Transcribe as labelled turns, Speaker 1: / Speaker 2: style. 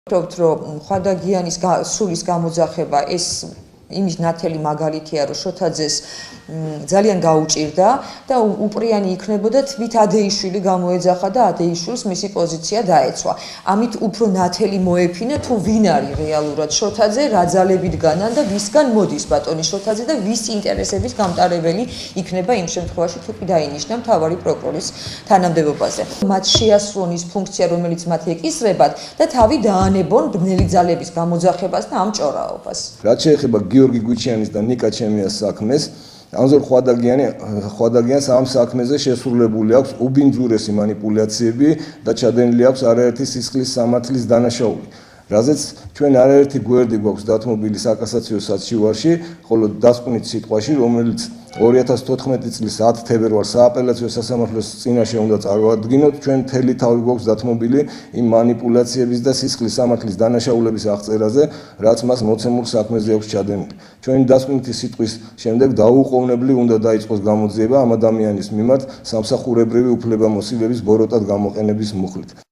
Speaker 1: ვფიქრობთ, რომ ხვადაგიანის სულის გამოძახება ეს იმის ნათელი მაგალითია, რომ შოთაძეს ძალიან გაუჭირდა და უპრიანი იქნებოდა თვით ადეიშვილი გამოეძახა და ადეიშვილს მისი პოზიცია დაეცვა. ამით უფრო ნათელი მოეფინა თუ ვინ არის რეალურად შოთაძე, რა ძალებით განან და ვისგან მოდის ბატონი შოთაძე და ვის ინტერესების გამტარებელი იქნება იმ შემთხვევაში თუ კი დაინიშნა მთავარი პროკურორის თანამდებობაზე. მათ შეასრულონ ის ფუნქცია, რომელიც მათ ეკისრებათ და თავი დაანებონ ბნელი ძალების გამოძახებას და ამ ჭორაობას.
Speaker 2: რაც შეეხება გიორგი გვიჩიანის და ნიკა ჩემიას საქმეს, ამზორ ხვადაგიანს ამ საქმეზე შესრულებული აქვს უბინძურესი манипуляციები და ჩადენილი აქვს არაერთი სისხლის სამართლის დანაშაული. რაზეც ჩვენ არაერთი გვერდი გვაქვს დათმობილი საკასაციო საჩივარში, ხოლო დასკვნით სიტყვაში, რომელიც 2014 წლის 10 თებერვალს სააპელაციო სასამართლოს წინაშე უნდა წარმოადგინოთ, ჩვენ მთელი თავი გვაქვს დათმობილი იმ манипуляციების და სისხლის სამართლის დანაშაულების აღწერაზე, რაც მას მოცემულ საქმეზე აქვს ჩადენილი. ჩვენი დასკვნითი სიტყვის შემდეგ დაუყოვნებლივ უნდა დაიწყოს გამოძიება ამ ადამიანის მიმართ სამსახურებრივი უფლებამოსილების ბოროტად გამოყენების მუხლით.